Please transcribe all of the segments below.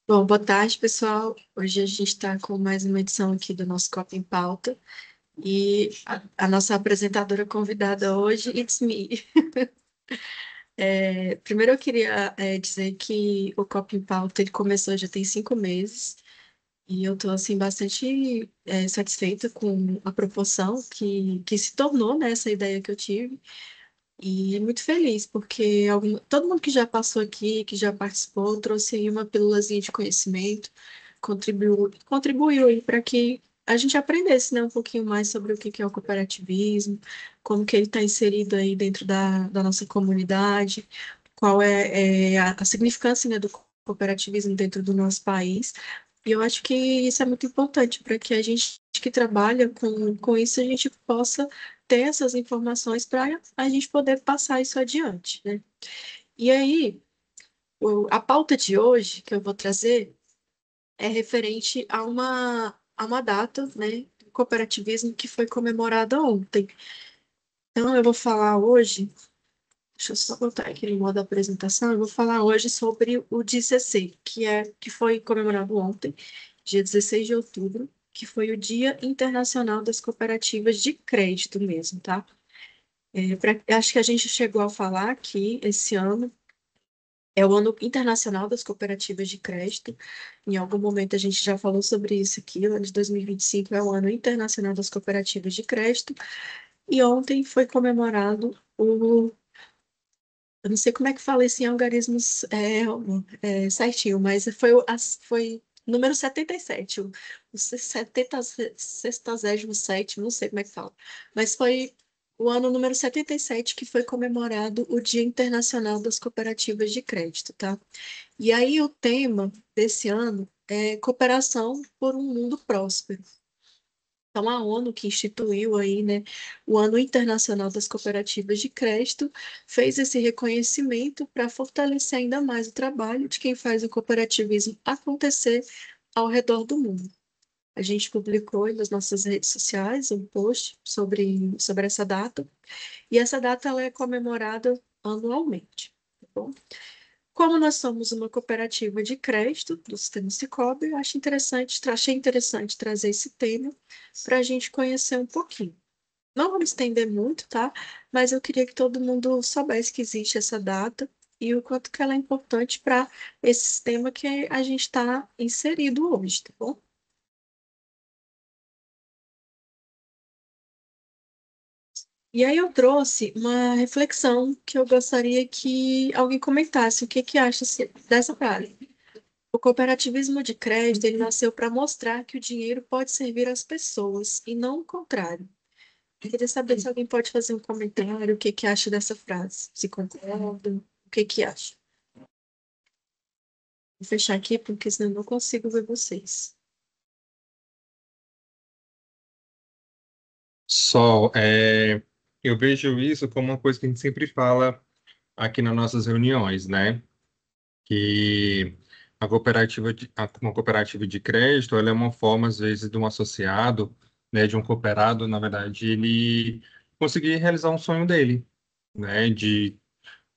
Bom, boa tarde, pessoal. Hoje a gente está com mais uma edição aqui do nosso Copo em Pauta. E a nossa apresentadora convidada hoje, it's me. Primeiro eu queria dizer que o Copo em Pauta ele começou já tem 5 meses. E eu estou assim, bastante satisfeita com a proporção que se tornou, né, essa ideia que eu tive. E muito feliz, porque todo mundo que já passou aqui, que já participou, trouxe aí uma pílulazinha de conhecimento, contribuiu aí para que a gente aprendesse, né, um pouquinho mais sobre o que que é o cooperativismo, como que ele está inserido aí dentro da nossa comunidade, qual é a significância, né, do cooperativismo dentro do nosso país. E eu acho que isso é muito importante para que a gente que trabalha com isso, a gente possa ter essas informações para a gente poder passar isso adiante, né? E aí, a pauta de hoje que eu vou trazer é referente a uma data, né, do cooperativismo que foi comemorada ontem. Então, eu vou falar hoje, deixa eu só botar aqui no modo apresentação, eu vou falar hoje sobre o DCC, que foi comemorado ontem, dia 16 de outubro, que foi o Dia Internacional das Cooperativas de Crédito mesmo, tá? Acho que a gente chegou a falar que esse ano é o Ano Internacional das Cooperativas de Crédito. Em algum momento a gente já falou sobre isso aqui. O ano de 2025 é o Ano Internacional das Cooperativas de Crédito. E ontem foi comemorado o. Eu não sei como é que fala isso em algarismos certinho, mas foi número 77, o 77º, não sei como é que fala. Mas foi o ano número 77 que foi comemorado o Dia Internacional das Cooperativas de Crédito, tá? E aí o tema desse ano é cooperação por um mundo próspero. Então, a ONU, que instituiu aí, né, o Ano Internacional das Cooperativas de Crédito, fez esse reconhecimento para fortalecer ainda mais o trabalho de quem faz o cooperativismo acontecer ao redor do mundo. A gente publicou aí nas nossas redes sociais um post sobre essa data, e essa data ela é comemorada anualmente. Tá bom? Como nós somos uma cooperativa de crédito do Sistema Sicoob, eu achei interessante trazer esse tema para a gente conhecer um pouquinho. Não vamos estender muito, tá? Mas eu queria que todo mundo soubesse que existe essa data e o quanto que ela é importante para esse sistema que a gente está inserido hoje, tá bom? E aí eu trouxe uma reflexão que eu gostaria que alguém comentasse o que que acha dessa frase. O cooperativismo de crédito, ele nasceu para mostrar que o dinheiro pode servir às pessoas e não o contrário. Eu queria saber se alguém pode fazer um comentário, o que que acha dessa frase, se concorda, o que que acha. Vou fechar aqui porque senão eu não consigo ver vocês. Sol, eu vejo isso como uma coisa que a gente sempre fala aqui nas nossas reuniões, né? Que uma cooperativa de crédito, ela é uma forma, às vezes, de um associado, né, de um cooperado, na verdade, ele conseguir realizar um sonho dele, né? De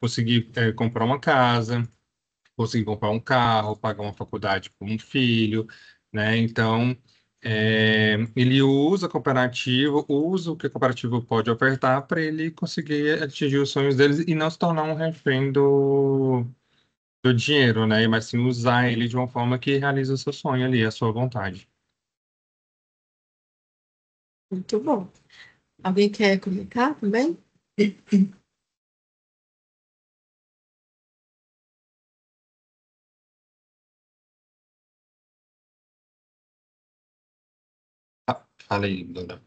conseguir comprar uma casa, conseguir comprar um carro, pagar uma faculdade para um filho, né? Então, ele usa a cooperativa, usa o que a cooperativa pode ofertar para ele conseguir atingir os sonhos dele e não se tornar um refém do dinheiro, né? Mas sim usar ele de uma forma que realiza o seu sonho ali, a sua vontade. Muito bom. Alguém quer comentar também? Falei, Duda.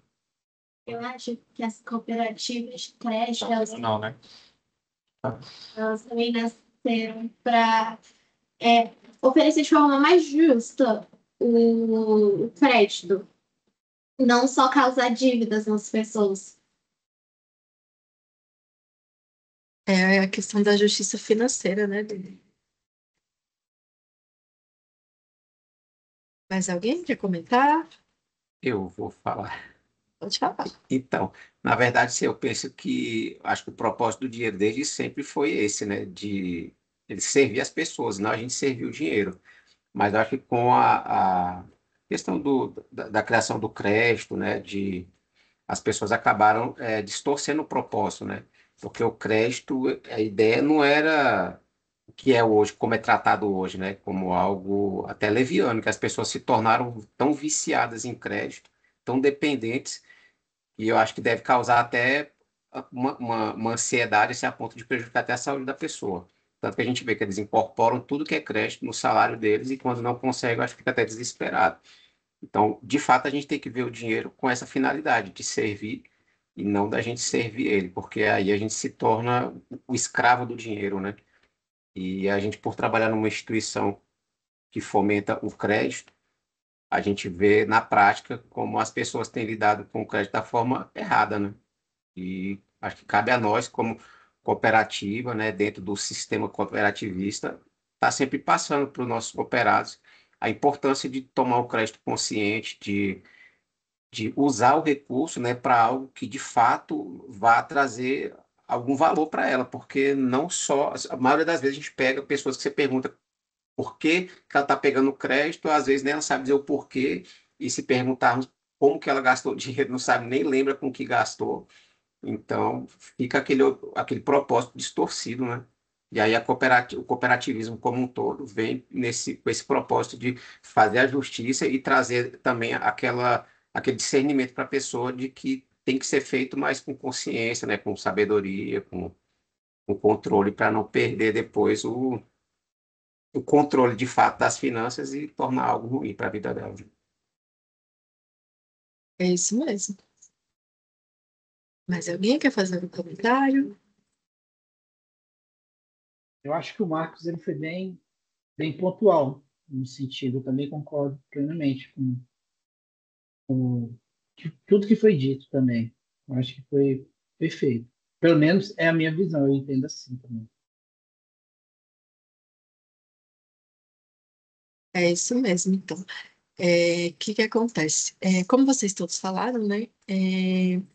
Eu acho que as cooperativas de crédito, elas, Não, né? elas também nasceram para oferecer de forma mais justa o crédito, não só causar dívidas nas pessoas. É a questão da justiça financeira, né, Dudu? Mais alguém quer comentar? Eu vou falar. Pode falar. Então, na verdade, sim, eu penso que acho que o propósito do dinheiro desde sempre foi esse, né? De ele servir as pessoas, não a gente servir o dinheiro. Mas eu acho que com a questão da criação do crédito, né, as pessoas acabaram distorcendo o propósito, né? Porque o crédito, a ideia não era o que é hoje, como é tratado hoje, né? Como algo até leviano, que as pessoas se tornaram tão viciadas em crédito, tão dependentes, e eu acho que deve causar até uma ansiedade assim, a ponto de prejudicar até a saúde da pessoa. Tanto que a gente vê que eles incorporam tudo que é crédito no salário deles e quando não conseguem, eu acho que fica até desesperado. Então, de fato, a gente tem que ver o dinheiro com essa finalidade, de servir e não da gente servir ele, porque aí a gente se torna o escravo do dinheiro, né? E a gente, por trabalhar numa instituição que fomenta o crédito, a gente vê na prática como as pessoas têm lidado com o crédito da forma errada, né? E acho que cabe a nós, como cooperativa, né, dentro do sistema cooperativista, estar sempre passando para os nossos cooperados a importância de tomar o crédito consciente, de usar o recurso, né, para algo que de fato vá trazer algum valor para ela, porque não só, a maioria das vezes a gente pega pessoas que você pergunta por que que ela está pegando crédito, às vezes nem ela sabe dizer o porquê, e se perguntarmos como que ela gastou o dinheiro, não sabe nem lembra com que gastou, então fica aquele propósito distorcido, né? E aí o cooperativismo como um todo vem com esse propósito de fazer a justiça e trazer também aquele discernimento para a pessoa de que tem que ser feito mais com consciência, né? Com sabedoria, com controle, para não perder depois o controle de fato das finanças e tornar algo ruim para a vida dela. É isso mesmo. Mas alguém quer fazer um comentário? Eu acho que o Marcos ele foi bem pontual no sentido, eu também concordo plenamente com tudo que foi dito também. Eu acho que foi perfeito. Pelo menos é a minha visão, eu entendo assim também. É isso mesmo, então. O que que acontece? Como vocês todos falaram, né?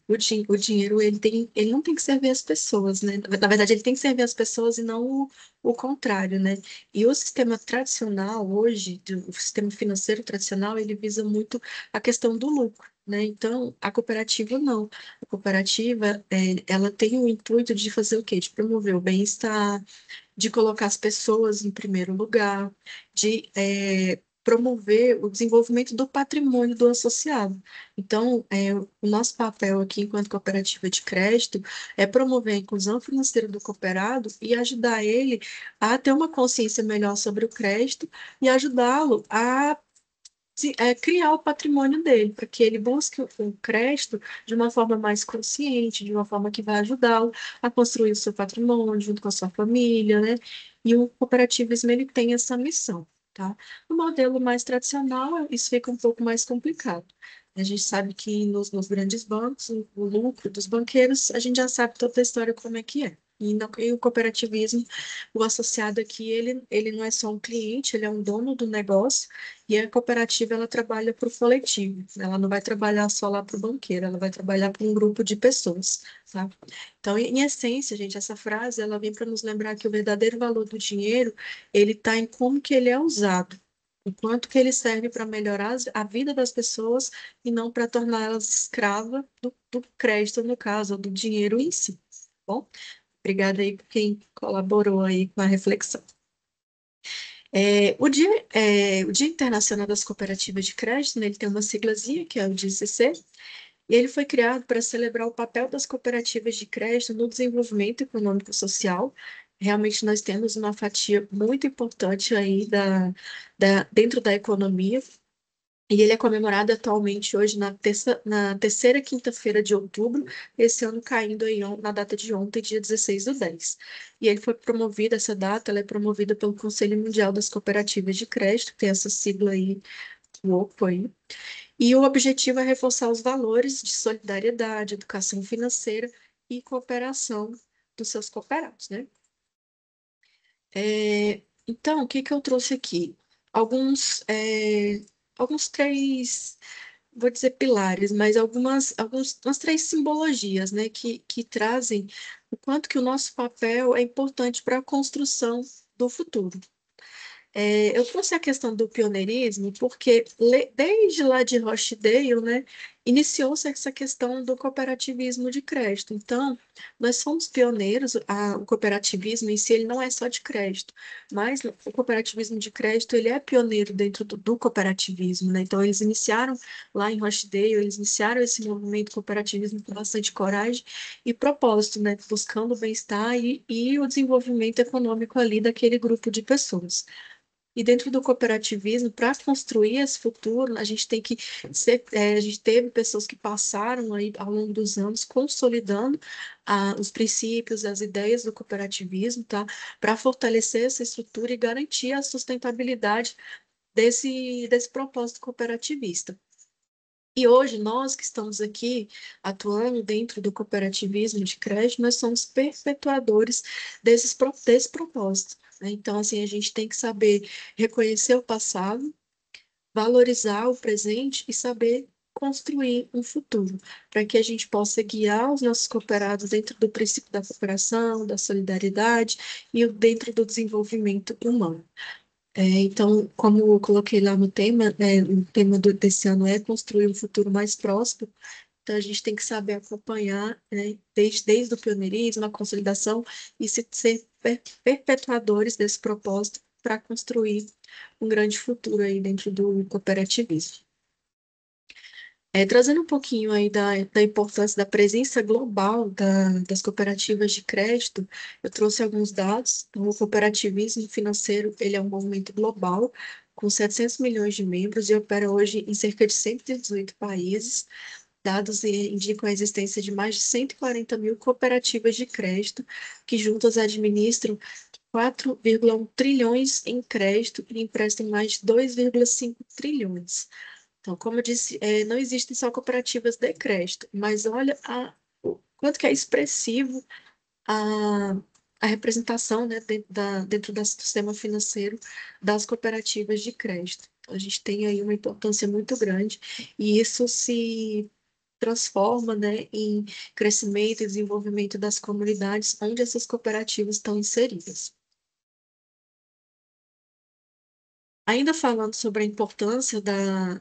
O dinheiro ele não tem que servir as pessoas, né? Na verdade, ele tem que servir as pessoas e não o contrário, né? E o sistema tradicional hoje, o sistema financeiro tradicional, ele visa muito a questão do lucro, né? Então, a cooperativa não. A cooperativa, ela tem o intuito de fazer o quê? De promover o bem-estar, de colocar as pessoas em primeiro lugar, de promover o desenvolvimento do patrimônio do associado. Então, o nosso papel aqui, enquanto cooperativa de crédito, é promover a inclusão financeira do cooperado e ajudar ele a ter uma consciência melhor sobre o crédito e ajudá-lo a criar o patrimônio dele, para que ele busque o crédito de uma forma mais consciente, de uma forma que vai ajudá-lo a construir o seu patrimônio junto com a sua família, né? E o cooperativismo, ele tem essa missão, tá? No modelo mais tradicional, isso fica um pouco mais complicado. A gente sabe que nos grandes bancos, o lucro dos banqueiros, a gente já sabe toda a história como é que é. E o cooperativismo, o associado aqui, ele não é só um cliente, ele é um dono do negócio, e a cooperativa, ela trabalha para o coletivo, ela não vai trabalhar só lá para o banqueiro, ela vai trabalhar para um grupo de pessoas, tá? Então, em essência, gente, essa frase, ela vem para nos lembrar que o verdadeiro valor do dinheiro, ele está em como que ele é usado, o quanto que ele serve para melhorar a vida das pessoas e não para torná-las escravas do crédito, no caso, ou do dinheiro em si, tá bom? Obrigada aí por quem colaborou aí com a reflexão. O Dia Internacional das Cooperativas de Crédito, né, ele tem uma siglazinha, que é o DCC, e ele foi criado para celebrar o papel das cooperativas de crédito no desenvolvimento econômico e social. Realmente nós temos uma fatia muito importante aí dentro da economia, e ele é comemorado atualmente hoje na terceira quinta-feira de outubro, esse ano caindo aí na data de ontem, dia 16/10. E ele foi promovido, essa data, ela é promovida pelo Conselho Mundial das Cooperativas de Crédito, que tem essa sigla aí, o OCO aí. E o objetivo é reforçar os valores de solidariedade, educação financeira e cooperação dos seus cooperados, né? Então, o que que eu trouxe aqui? Alguns, é, alguns três, vou dizer pilares, mas umas três simbologias, né, que trazem o quanto que o nosso papel é importante para a construção do futuro. Eu trouxe a questão do pioneirismo porque desde lá de Rochdale, né, iniciou-se essa questão do cooperativismo de crédito. Então, nós fomos pioneiros, o cooperativismo em si, ele não é só de crédito, mas o cooperativismo de crédito, ele é pioneiro dentro do cooperativismo, né? Então, eles iniciaram lá em Rochdale, eles iniciaram esse movimento cooperativismo com bastante coragem e propósito, né, buscando o bem-estar e o desenvolvimento econômico ali daquele grupo de pessoas. E dentro do cooperativismo, para construir esse futuro, a gente tem que a gente teve pessoas que passaram aí ao longo dos anos consolidando os princípios, as ideias do cooperativismo, tá? Para fortalecer essa estrutura e garantir a sustentabilidade desse propósito cooperativista. E hoje, nós que estamos aqui atuando dentro do cooperativismo de crédito, nós somos perpetuadores desse propósito, né? Então, assim, a gente tem que saber reconhecer o passado, valorizar o presente e saber construir um futuro, para que a gente possa guiar os nossos cooperados dentro do princípio da cooperação, da solidariedade e dentro do desenvolvimento humano. Então, como eu coloquei lá no tema, o tema desse ano é construir um futuro mais próspero, então a gente tem que saber acompanhar, né, desde o pioneirismo, a consolidação e ser perpetuadores desse propósito para construir um grande futuro aí dentro do cooperativismo. Trazendo um pouquinho aí da importância da presença global das cooperativas de crédito, eu trouxe alguns dados. Então, o cooperativismo financeiro, ele é um movimento global, com 700 milhões de membros e opera hoje em cerca de 118 países. Dados indicam a existência de mais de 140 mil cooperativas de crédito, que juntas administram 4,1 trilhões em crédito e emprestam mais de 2,5 trilhões. Então, como eu disse, não existem só cooperativas de crédito, mas olha o quanto que é expressivo a, a representação, né, dentro do sistema financeiro das cooperativas de crédito. Então, a gente tem aí uma importância muito grande e isso se transforma, né, em crescimento e desenvolvimento das comunidades onde essas cooperativas estão inseridas. Ainda falando sobre a importância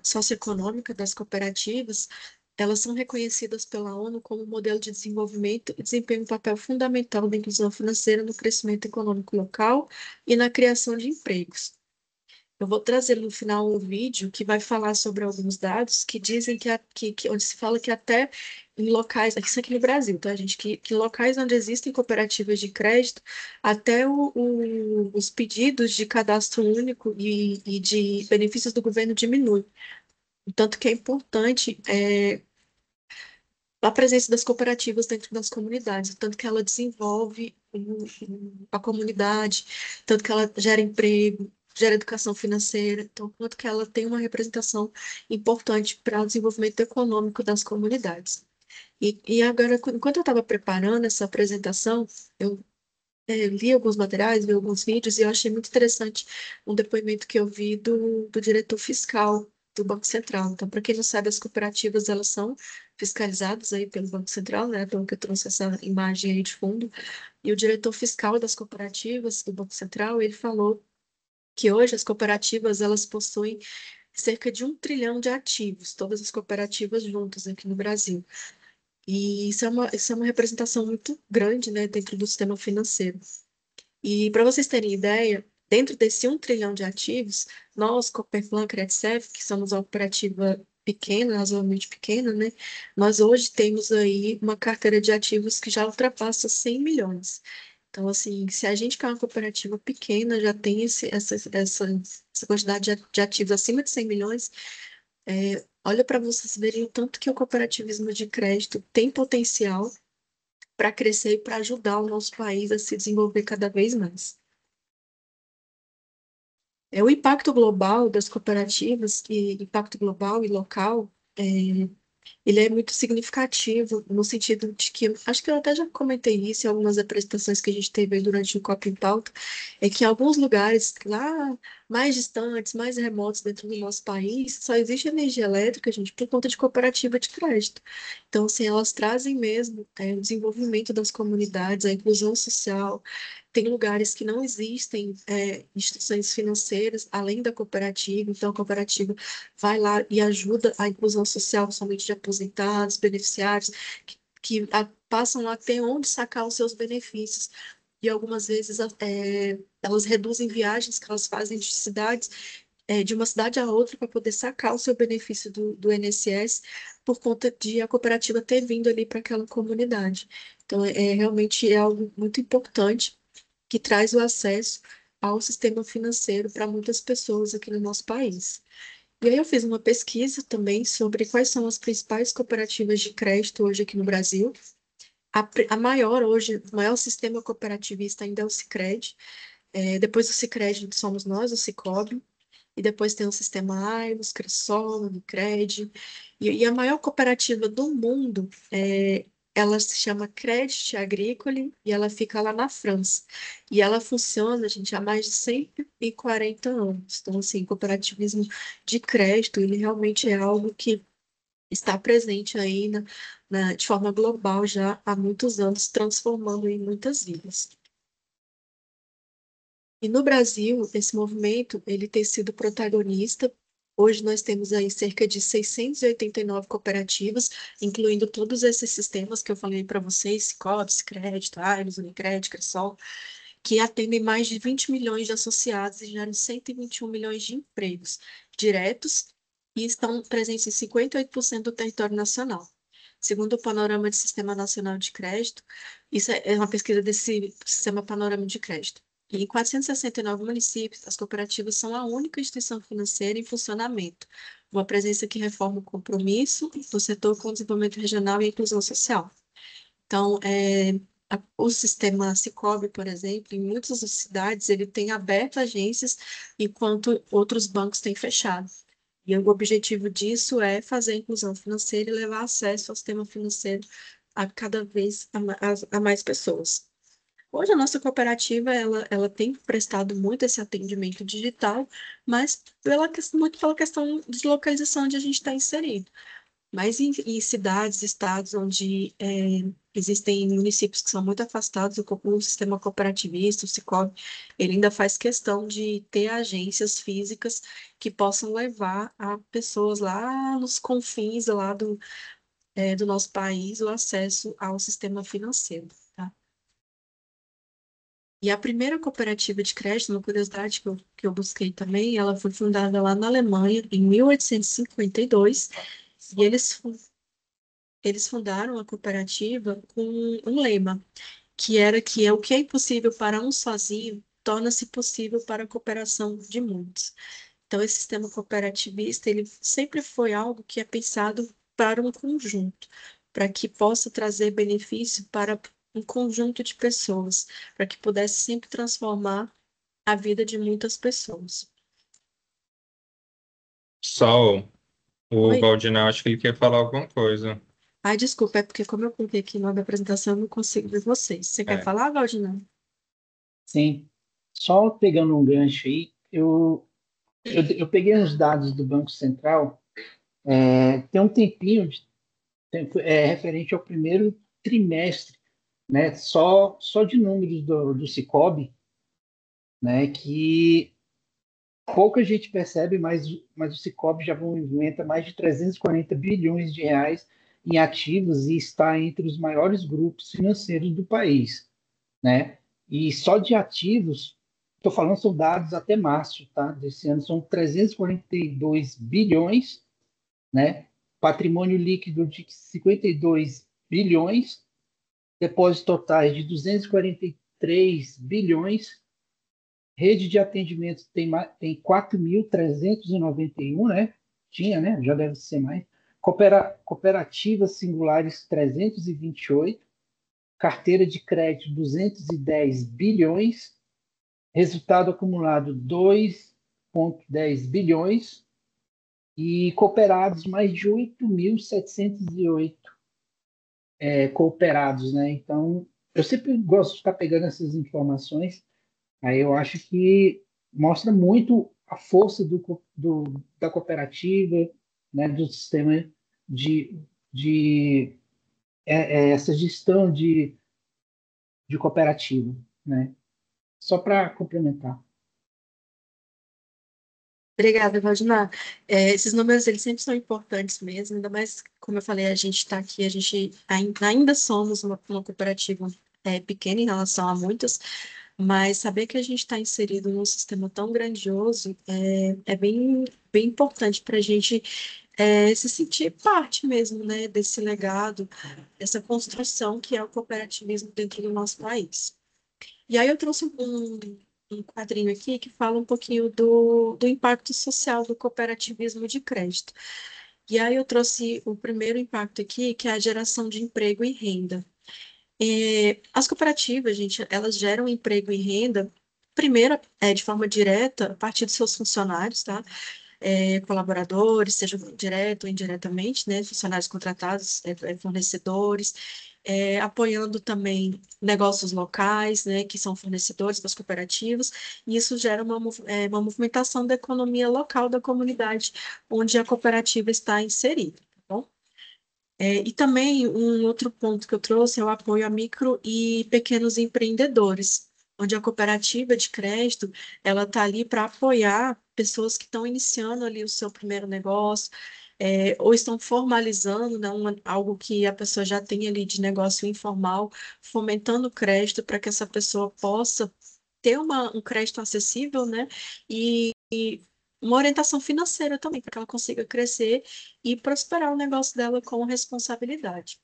socioeconômica das cooperativas, elas são reconhecidas pela ONU como modelo de desenvolvimento e desempenham um papel fundamental da inclusão financeira no crescimento econômico local e na criação de empregos. Eu vou trazer no final um vídeo que vai falar sobre alguns dados que dizem onde se fala que até em locais, isso aqui no Brasil, tá, gente? Que locais onde existem cooperativas de crédito, até os pedidos de cadastro único e de benefícios do governo diminuem. Tanto que é importante a presença das cooperativas dentro das comunidades, tanto que ela desenvolve a comunidade, tanto que ela gera emprego, gera educação financeira, então, quanto que ela tem uma representação importante para o desenvolvimento econômico das comunidades. E agora, enquanto eu estava preparando essa apresentação, eu li alguns materiais, vi alguns vídeos, e eu achei muito interessante um depoimento que eu vi do diretor fiscal do Banco Central. Então, para quem não sabe, as cooperativas, elas são fiscalizadas aí pelo Banco Central, né? Então, que eu trouxe essa imagem aí de fundo. E o diretor fiscal das cooperativas do Banco Central, ele falou que hoje as cooperativas, elas possuem cerca de 1 trilhão de ativos, todas as cooperativas juntas aqui no Brasil. E isso é uma representação muito grande, né, dentro do sistema financeiro. E para vocês terem ideia, dentro desse 1 trilhão de ativos, nós, Cooperplan, Credicef, que somos uma cooperativa pequena, razoavelmente pequena, né? Nós hoje temos aí uma carteira de ativos que já ultrapassa 100 milhões. Então, assim, se a gente que é uma cooperativa pequena já tem essa quantidade de ativos acima de 100 milhões, olha para vocês verem o tanto que o cooperativismo de crédito tem potencial para crescer e para ajudar o nosso país a se desenvolver cada vez mais. O impacto global das cooperativas, e impacto global e local, ele é muito significativo no sentido de que, acho que eu até já comentei isso em algumas apresentações que a gente teve aí durante o Copa em Pauta, é que em alguns lugares lá mais distantes, mais remotos dentro do nosso país, só existe energia elétrica, gente, por conta de cooperativa de crédito. Então, assim, elas trazem mesmo o desenvolvimento das comunidades, a inclusão social, Tem lugares que não existem instituições financeiras além da cooperativa, então a cooperativa vai lá e ajuda a inclusão social, somente de aposentados, beneficiários, que passam a ter onde sacar os seus benefícios. E algumas vezes elas reduzem viagens que elas fazem de cidades, de uma cidade a outra para poder sacar o seu benefício do INSS por conta de a cooperativa ter vindo ali para aquela comunidade. Então, realmente é algo muito importante que traz o acesso ao sistema financeiro para muitas pessoas aqui no nosso país. E aí eu fiz uma pesquisa também sobre quais são as principais cooperativas de crédito hoje aqui no Brasil. A maior hoje, o maior sistema cooperativista ainda é o Sicredi. Depois do Sicredi somos nós, o Sicob. E depois tem o sistema Ailos, Cressol, Unicred. E a maior cooperativa do mundo, ela se chama Crédit Agricole e ela fica lá na França. E ela funciona, gente, há mais de 140 anos. Então, assim, cooperativismo de crédito, ele realmente é algo que está presente aí de forma global já há muitos anos, transformando em muitas vidas. E no Brasil, esse movimento, ele tem sido protagonista. Hoje nós temos aí cerca de 689 cooperativas, incluindo todos esses sistemas que eu falei para vocês, Sicoob, Sicredi, Ailos, Unicred, Cressol, que atendem mais de 20 milhões de associados e geram 121 milhões de empregos diretos e estão presentes em 58% do território nacional. Segundo o Panorama de Sistema Nacional de Crédito, isso é uma pesquisa desse Sistema Panorama de Crédito. E em 469 municípios, as cooperativas são a única instituição financeira em funcionamento, uma presença que reforma o compromisso do setor com o desenvolvimento regional e a inclusão social. Então, o sistema Sicoob, por exemplo, em muitas cidades, ele tem aberto agências, enquanto outros bancos têm fechado. E o objetivo disso é fazer a inclusão financeira e levar acesso ao sistema financeiro a cada vez a mais pessoas. Hoje a nossa cooperativa ela tem prestado muito esse atendimento digital, mas muito pela questão de localização onde a gente está inserido. Mas em cidades, estados onde existem municípios que são muito afastados, o sistema cooperativista, o Sicoob, ele ainda faz questão de ter agências físicas que possam levar a pessoas lá nos confins lá do nosso país o acesso ao sistema financeiro, tá? E a primeira cooperativa de crédito, uma curiosidade que eu busquei também, ela foi fundada lá na Alemanha em 1852, e eles fundaram a cooperativa com um lema, que era que o que é impossível para um sozinho torna-se possível para a cooperação de muitos. Então, esse sistema cooperativista, ele sempre foi algo que é pensado para um conjunto, para que possa trazer benefício para um conjunto de pessoas, para que pudesse sempre transformar a vida de muitas pessoas. Sol, o Oi? Valdinal, acho que ele quer falar alguma coisa. Ai, desculpa, é porque como eu coloquei aqui na minha apresentação, eu não consigo ver vocês. Você quer É. falar, Valdinã? Sim. Só pegando um gancho aí, eu peguei uns dados do Banco Central, tem um tempinho, referente ao primeiro trimestre, né? Só de números do Sicoob, né? Que pouca gente percebe, mas o Sicoob já movimenta mais de 340 bilhões de reais em ativos e está entre os maiores grupos financeiros do país, né? E só de ativos, estou falando, são dados até março, tá? Desse ano são 342 bilhões, né? Patrimônio líquido de 52 bilhões, depósitos totais de 243 bilhões, rede de atendimento tem 4.391, né? Tinha, né? Já deve ser mais. Cooperativas singulares 328, carteira de crédito 210 bilhões, resultado acumulado 2,10 bilhões e cooperados mais de 8.708 cooperados, né? Então, eu sempre gosto de estar pegando essas informações. Aí eu acho que mostra muito a força da cooperativa, né, do sistema de essa gestão de cooperativa, né? Só para complementar. Obrigada, Valdemar. Esses números, eles sempre são importantes mesmo, ainda mais, como eu falei, a gente está aqui, a gente ainda somos uma cooperativa pequena em relação a muitas, mas saber que a gente está inserido num sistema tão grandioso é bem importante para a gente se sentir parte mesmo, né, desse legado, dessa construção que é o cooperativismo dentro do nosso país. E aí eu trouxe um quadrinho aqui que fala um pouquinho do impacto social do cooperativismo de crédito. E aí eu trouxe o primeiro impacto aqui, que é a geração de emprego e renda. As cooperativas, gente, elas geram emprego e renda, primeiro, de forma direta, a partir dos seus funcionários, tá? Colaboradores, seja direto ou indiretamente, né? Funcionários contratados, fornecedores, apoiando também negócios locais, né? Que são fornecedores das cooperativas, e isso gera uma movimentação da economia local da comunidade onde a cooperativa está inserida, tá bom? E também um outro ponto que eu trouxe é o apoio a micro e pequenos empreendedores, onde a cooperativa de crédito ela está ali para apoiar pessoas que estão iniciando ali o seu primeiro negócio, ou estão formalizando, né, algo que a pessoa já tem ali de negócio informal, fomentando o crédito para que essa pessoa possa ter um crédito acessível, né, e uma orientação financeira também, para que ela consiga crescer e prosperar o negócio dela com responsabilidade.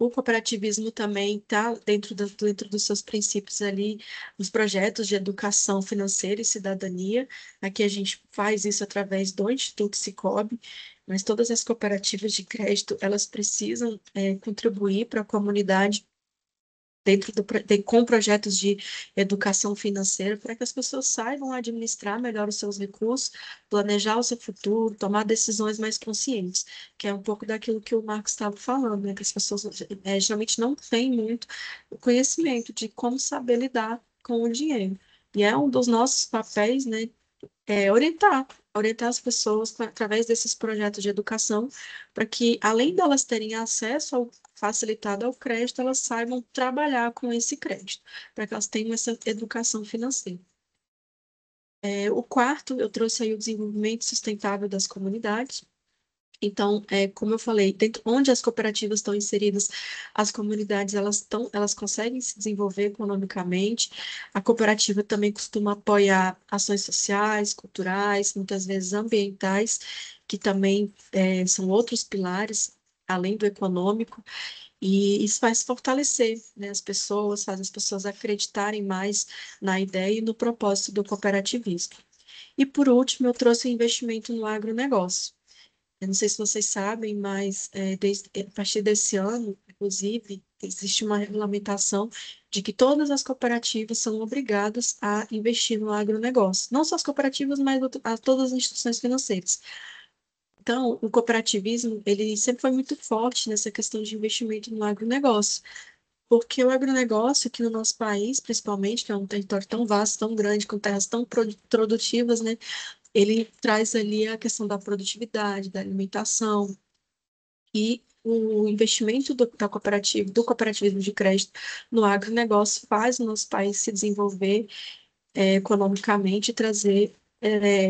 O cooperativismo também está dentro dos seus princípios ali, os projetos de educação financeira e cidadania. Aqui a gente faz isso através do Instituto Sicoob, mas todas as cooperativas de crédito, elas precisam contribuir para a comunidade com projetos de educação financeira para que as pessoas saibam administrar melhor os seus recursos, planejar o seu futuro, tomar decisões mais conscientes, que é um pouco daquilo que o Marcos estava falando, né? Que as pessoas geralmente não têm muito o conhecimento de como saber lidar com o dinheiro. E é um dos nossos papéis, né, orientar as pessoas através desses projetos de educação, para que, além delas terem acesso facilitado ao crédito, elas saibam trabalhar com esse crédito, para que elas tenham essa educação financeira. O quarto, eu trouxe aí o desenvolvimento sustentável das comunidades. Então, como eu falei, onde as cooperativas estão inseridas, as comunidades elas conseguem se desenvolver economicamente. A cooperativa também costuma apoiar ações sociais, culturais, muitas vezes ambientais, que também são outros pilares, além do econômico, e isso faz fortalecer, né, as pessoas, faz as pessoas acreditarem mais na ideia e no propósito do cooperativismo. E, por último, eu trouxe o investimento no agronegócio. Eu não sei se vocês sabem, mas a partir desse ano, inclusive, existe uma regulamentação de que todas as cooperativas são obrigadas a investir no agronegócio. Não só as cooperativas, mas todas as instituições financeiras. Então, o cooperativismo, ele sempre foi muito forte nessa questão de investimento no agronegócio, porque o agronegócio aqui no nosso país, principalmente, que é um território tão vasto, tão grande, com terras tão produtivas, né? Ele traz ali a questão da produtividade, da alimentação e o investimento do cooperativismo de crédito no agronegócio faz o nosso país se desenvolver economicamente e trazer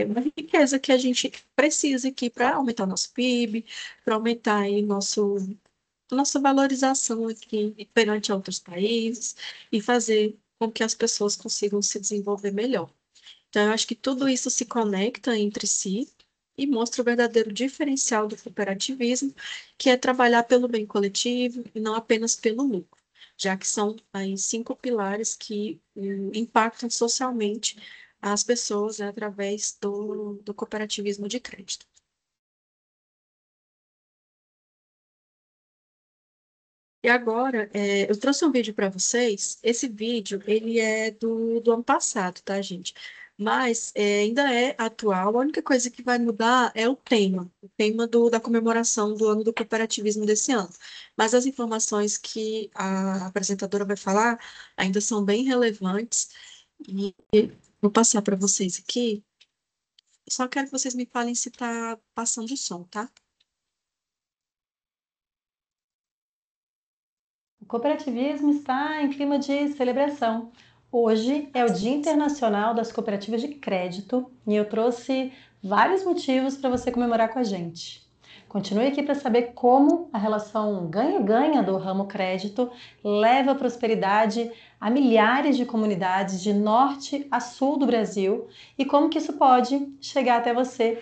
uma riqueza que a gente precisa aqui para aumentar o nosso PIB, para aumentar aí nossa valorização aqui perante outros países e fazer com que as pessoas consigam se desenvolver melhor. Então, eu acho que tudo isso se conecta entre si e mostra o verdadeiro diferencial do cooperativismo, que é trabalhar pelo bem coletivo e não apenas pelo lucro, já que são aí 5 pilares que impactam socialmente as pessoas, né, através do cooperativismo de crédito. E agora, eu trouxe um vídeo para vocês. Esse vídeo, ele é do ano passado, tá, gente? Mas ainda é atual. A única coisa que vai mudar é o tema da comemoração do ano do cooperativismo desse ano. Mas as informações que a apresentadora vai falar ainda são bem relevantes. E vou passar para vocês aqui. Só quero que vocês me falem se está passando o som, tá? O cooperativismo está em clima de celebração. Hoje é o Dia Internacional das Cooperativas de Crédito e eu trouxe vários motivos para você comemorar com a gente. Continue aqui para saber como a relação ganha-ganha do ramo crédito leva a prosperidade a milhares de comunidades de norte a sul do Brasil e como que isso pode chegar até você.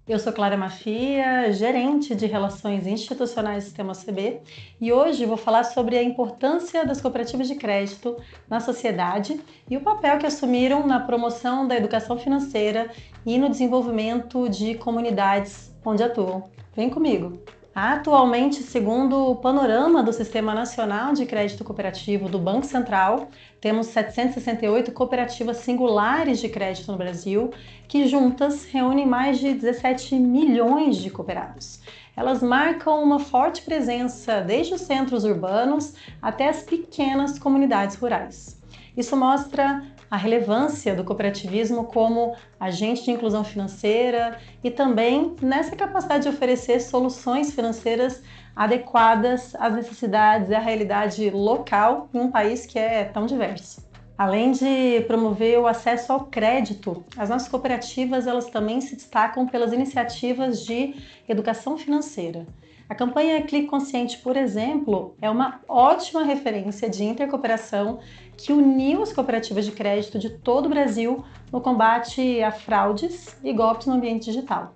Eu sou Clara Mafia, gerente de Relações Institucionais do Sistema OCB, e hoje vou falar sobre a importância das cooperativas de crédito na sociedade e o papel que assumiram na promoção da educação financeira e no desenvolvimento de comunidades onde atuam. Vem comigo! Atualmente, segundo o panorama do Sistema Nacional de Crédito Cooperativo do Banco Central, temos 768 cooperativas singulares de crédito no Brasil, que juntas reúnem mais de 17 milhões de cooperados. Elas marcam uma forte presença desde os centros urbanos até as pequenas comunidades rurais. Isso mostra a relevância do cooperativismo como agente de inclusão financeira e também nessa capacidade de oferecer soluções financeiras adequadas às necessidades e à realidade local em um país que é tão diverso. Além de promover o acesso ao crédito, as nossas cooperativas elas também se destacam pelas iniciativas de educação financeira. A campanha Clique Consciente, por exemplo, é uma ótima referência de intercooperação que uniu as cooperativas de crédito de todo o Brasil no combate a fraudes e golpes no ambiente digital.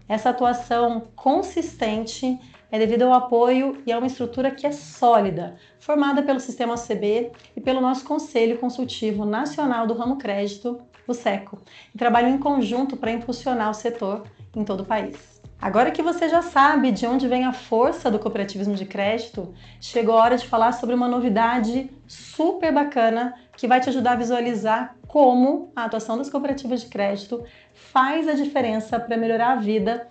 Essa atuação consistente é devido ao apoio e a uma estrutura que é sólida, formada pelo Sistema OCB e pelo nosso Conselho Consultivo Nacional do Ramo Crédito, o SECO, que trabalham em conjunto para impulsionar o setor em todo o país. Agora que você já sabe de onde vem a força do cooperativismo de crédito, chegou a hora de falar sobre uma novidade super bacana que vai te ajudar a visualizar como a atuação das cooperativas de crédito faz a diferença para melhorar a vida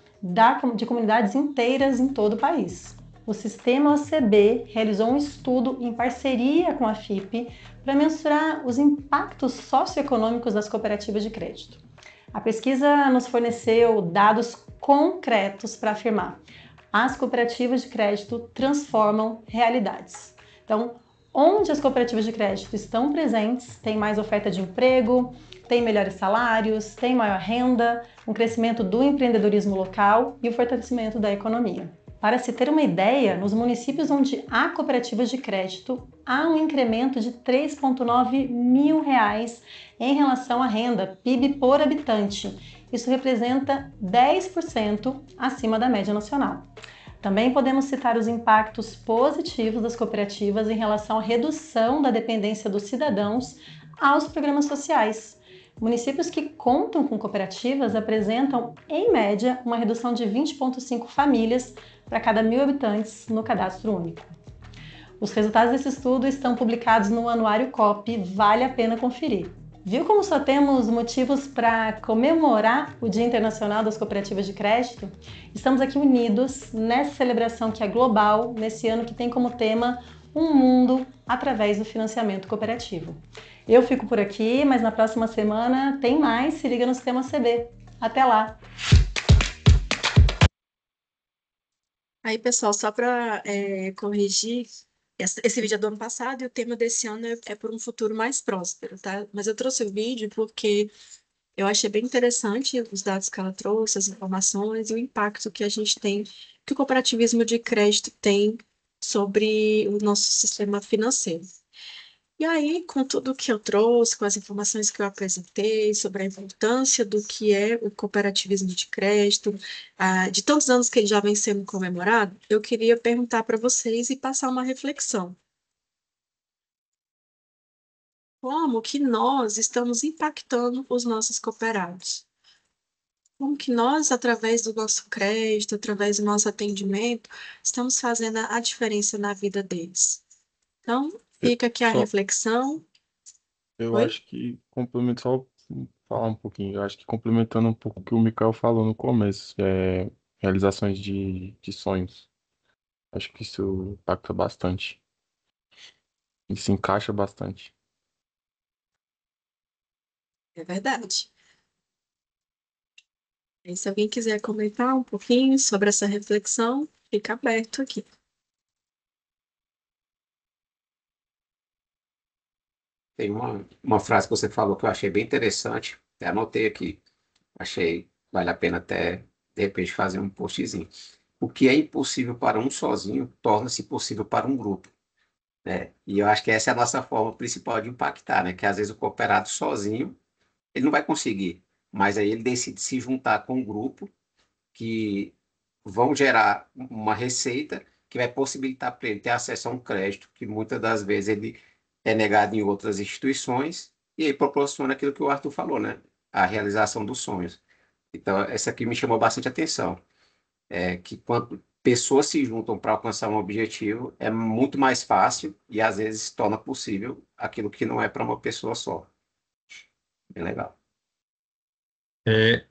de comunidades inteiras em todo o país. O Sistema OCB realizou um estudo em parceria com a FIP para mensurar os impactos socioeconômicos das cooperativas de crédito. A pesquisa nos forneceu dados concretos para afirmar: as cooperativas de crédito transformam realidades. Então, onde as cooperativas de crédito estão presentes, tem mais oferta de emprego, tem melhores salários, tem maior renda, um crescimento do empreendedorismo local e o fortalecimento da economia. Para se ter uma ideia, nos municípios onde há cooperativas de crédito, há um incremento de R$ 3,9 mil em relação à renda PIB por habitante. Isso representa 10% acima da média nacional. Também podemos citar os impactos positivos das cooperativas em relação à redução da dependência dos cidadãos aos programas sociais. Municípios que contam com cooperativas apresentam, em média, uma redução de 20,5 famílias para cada 1.000 habitantes no cadastro único. Os resultados desse estudo estão publicados no Anuário COP, vale a pena conferir. Viu como só temos motivos para comemorar o Dia Internacional das Cooperativas de Crédito? Estamos aqui unidos nessa celebração que é global, nesse ano que tem como tema um mundo através do financiamento cooperativo. Eu fico por aqui, mas na próxima semana tem mais. Se liga no Sistema CB. Até lá! Aí, pessoal, só para corrigir, esse vídeo é do ano passado e o tema desse ano é por um futuro mais próspero, tá? Mas eu trouxe o vídeo porque eu achei bem interessante os dados que ela trouxe, as informações e o impacto que a gente tem, que o cooperativismo de crédito tem sobre o nosso sistema financeiro. E aí, com tudo que eu trouxe, com as informações que eu apresentei sobre a importância do que é o cooperativismo de crédito, de tantos anos que ele já vem sendo comemorado, eu queria perguntar para vocês e passar uma reflexão. Como que nós estamos impactando os nossos cooperados? Como que nós, através do nosso crédito, através do nosso atendimento, estamos fazendo a diferença na vida deles? Então, Eu, fica aqui a só, reflexão. eu Oi? acho que complemento só falar um pouquinho. Eu acho que complementando um pouco o que o Mikael falou no começo, realizações de sonhos. Acho que isso impacta bastante e se encaixa bastante. É verdade. E se alguém quiser comentar um pouquinho sobre essa reflexão, fica aberto aqui. Tem uma frase que você falou que eu achei bem interessante, até anotei aqui. Achei vale a pena até, de repente, fazer um postzinho. O que é impossível para um sozinho torna-se possível para um grupo, né? E eu acho que essa é a nossa forma principal de impactar, né? Que às vezes o cooperado sozinho, ele não vai conseguir, mas aí ele decide se juntar com um grupo que vão gerar uma receita que vai possibilitar para ele ter acesso a um crédito que muitas das vezes ele é negado em outras instituições e aí proporciona aquilo que o Arthur falou, né? A realização dos sonhos. Então, essa aqui me chamou bastante atenção. É que quando pessoas se juntam para alcançar um objetivo, é muito mais fácil e às vezes se torna possível aquilo que não é para uma pessoa só. Bem legal.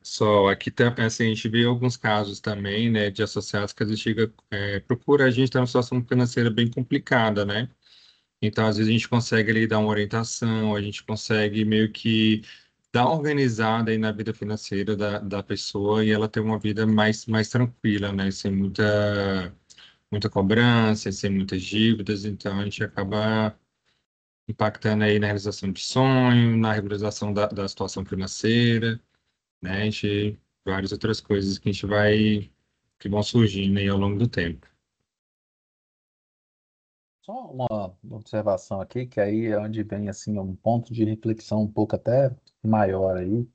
Só aqui assim, a gente vê alguns casos também, né, de associados que às vezes procura a gente estar numa situação financeira bem complicada, né? Então, às vezes a gente consegue ali dar uma orientação, a gente consegue meio que dar uma organizada aí na vida financeira da pessoa e ela ter uma vida mais tranquila, né? Sem muita cobrança, sem muitas dívidas. Então, a gente acaba impactando aí na realização de sonho, na regularização da situação financeira, né? A gente, várias outras coisas que vão surgindo aí ao longo do tempo. Só uma observação aqui, que aí é onde vem assim um ponto de reflexão um pouco até maior aí.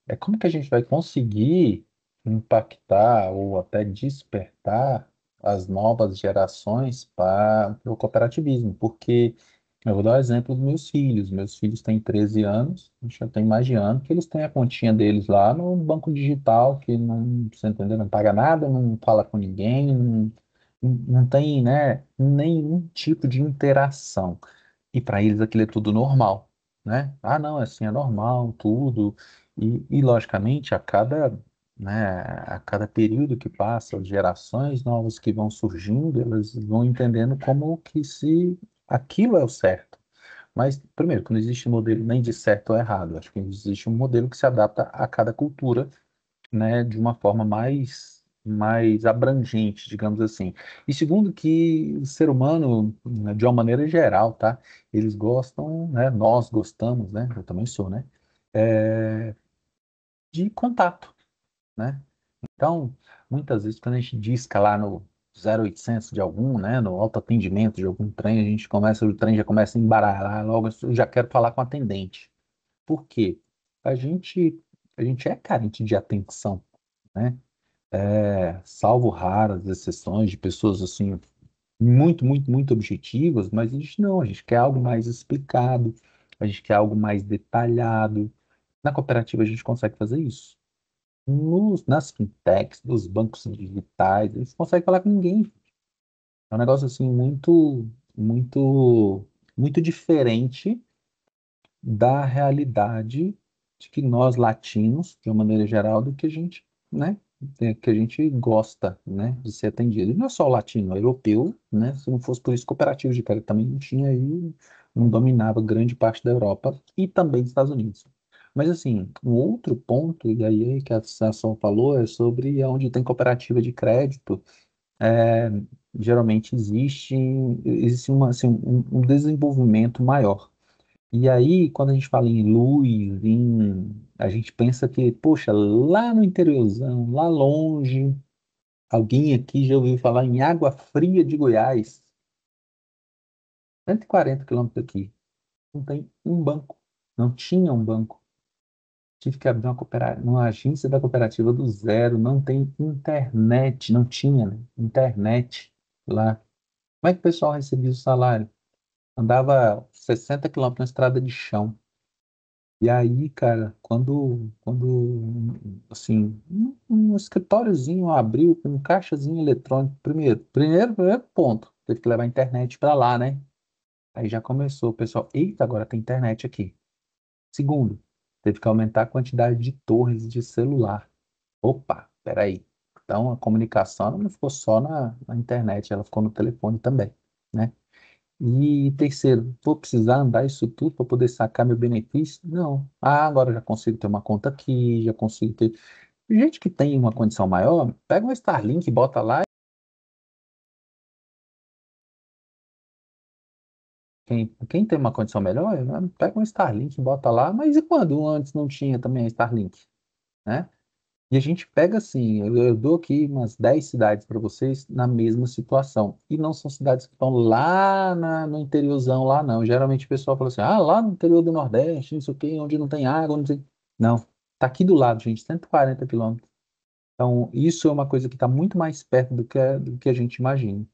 É como que a gente vai conseguir impactar ou até despertar as novas gerações para o cooperativismo? Porque eu vou dar o exemplo dos meus filhos. Meus filhos têm 13 anos, já tem mais de ano que eles têm a continha deles lá no banco digital, que não, você entendeu, não paga nada, não fala com ninguém, não tem, né, nenhum tipo de interação. E para eles aquilo é tudo normal, né? Ah, não, assim é normal, tudo. Logicamente, a cada período que passa, as gerações novas que vão surgindo, elas vão entendendo como que se aquilo é o certo. Mas, primeiro, que não existe modelo nem de certo ou errado. Acho que existe um modelo que se adapta a cada cultura, né, de uma forma mais abrangente, digamos assim. E segundo, que o ser humano, né, de uma maneira geral, tá? Eles gostam, né? Nós gostamos, né? Eu também sou, né? é, de contato, né? Então, muitas vezes, quando a gente disca lá no 0800 de algum, né, no autoatendimento de algum trem, o trem já começa a embaralhar, logo eu já quero falar com a atendente. Por quê? A gente, a gente é carente de atenção, né? Salvo raras exceções de pessoas assim muito, muito, muito objetivas, mas a gente não, a gente quer algo mais explicado, a gente quer algo mais detalhado. Na cooperativa a gente consegue fazer isso. Nas fintechs, nos bancos digitais, eles conseguem falar com ninguém. É um negócio assim muito, muito, muito diferente da realidade de que nós latinos, de uma maneira geral, do que a gente, né, que a gente gosta, né, de ser atendido. E não é só o latino, é o europeu, né? Se não fosse por isso, cooperativos de crédito também não tinha aí, não dominava grande parte da Europa e também dos Estados Unidos. Mas assim, um outro ponto, e aí que a associação falou, é sobre onde tem cooperativa de crédito, é, geralmente existe assim, um desenvolvimento maior. E aí, quando a gente fala em luz, a gente pensa que, poxa, lá no interiorzão, lá longe, alguém aqui já ouviu falar em Água Fria de Goiás, 140 quilômetros daqui, não tem um banco, não tinha um banco. Tive que abrir uma agência da cooperativa do zero, não tem internet, não tinha, né, internet lá. Como é que o pessoal recebia o salário? Andava 60 quilômetros na estrada de chão. E aí, cara, assim, um escritóriozinho abriu com um caixazinho eletrônico, primeiro ponto, teve que levar a internet para lá, né? Aí já começou o pessoal, eita, agora tem internet aqui. Segundo, teve que aumentar a quantidade de torres de celular. Opa, peraí. Então a comunicação ela não ficou só na internet, ela ficou no telefone também, né? E terceiro, vou precisar andar isso tudo para poder sacar meu benefício? Não. Ah, agora eu já consigo ter uma conta aqui, já consigo ter. Gente que tem uma condição maior, pega um Starlink, bota lá. Quem tem uma condição melhor, né, pega um Starlink, bota lá. Mas e quando antes não tinha também Starlink, né? E a gente pega assim, eu dou aqui umas 10 cidades para vocês na mesma situação. E não são cidades que estão lá no interiorzão, lá não. Geralmente o pessoal fala assim, lá no interior do Nordeste, não sei o quê, onde não tem água, não sei. Não, tá aqui do lado, gente, 140 quilômetros. Então, isso é uma coisa que está muito mais perto do que a gente imagina.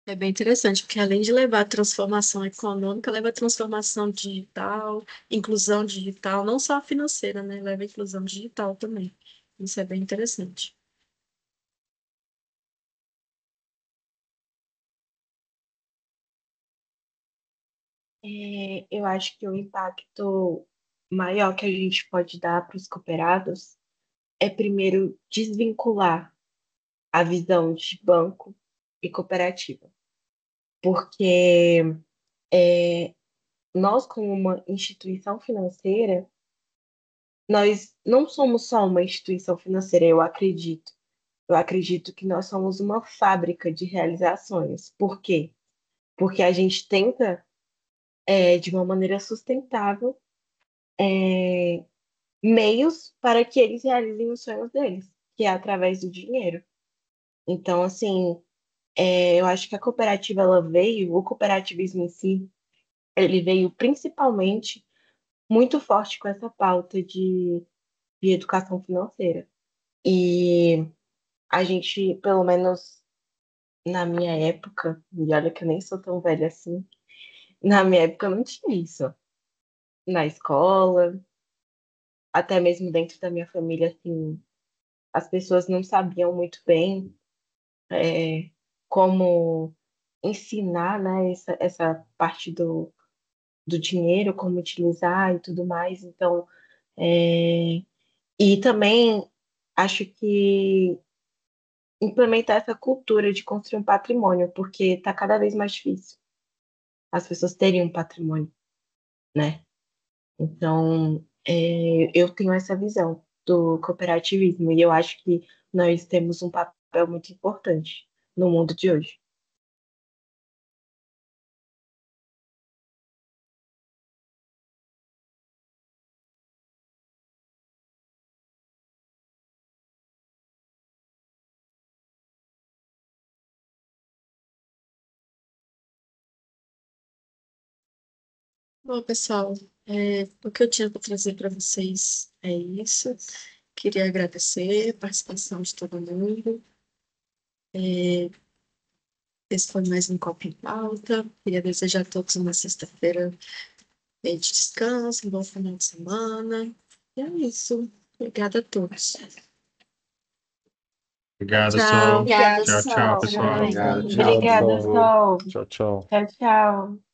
É bem interessante, porque além de levar a transformação econômica, leva a transformação digital, inclusão digital, não só a financeira, né? Leva a inclusão digital também. Isso é bem interessante. Eu acho que o impacto maior que a gente pode dar para os cooperados é primeiro desvincular a visão de banco e cooperativa, porque é, nós, como uma instituição financeira, nós não somos só uma instituição financeira, eu acredito. Eu acredito que nós somos uma fábrica de realizações. Por quê? Porque a gente tenta, de uma maneira sustentável, é, meios para que eles realizem os sonhos deles, que é através do dinheiro. Então, assim, eu acho que a cooperativa, ela veio, o cooperativismo em si, ele veio principalmente muito forte com essa pauta de educação financeira. E a gente, pelo menos na minha época, e olha que eu nem sou tão velha assim, na minha época não tinha isso. Na escola, até mesmo dentro da minha família, assim, as pessoas não sabiam muito bem é, como ensinar, né, essa parte do dinheiro, como utilizar e tudo mais. Então, é, e também acho que implementar essa cultura de construir um patrimônio, porque está cada vez mais difícil as pessoas terem um patrimônio, né? Então, eu tenho essa visão do cooperativismo e eu acho que nós temos um papel muito importante no mundo de hoje. Bom, pessoal, o que eu tinha para trazer para vocês é isso. Queria agradecer a participação de todo mundo. Esse foi mais um Copo em Pauta. Queria desejar a todos uma sexta-feira de descanso, um bom final de semana. E é isso. Obrigada a todos. Obrigado, Tchau. Sol. Obrigada, Tchau, tchau, Sol. pessoal. Obrigado, tchau. Obrigado, Obrigada, Sol. Sol. Tchau, tchau. Tchau, tchau.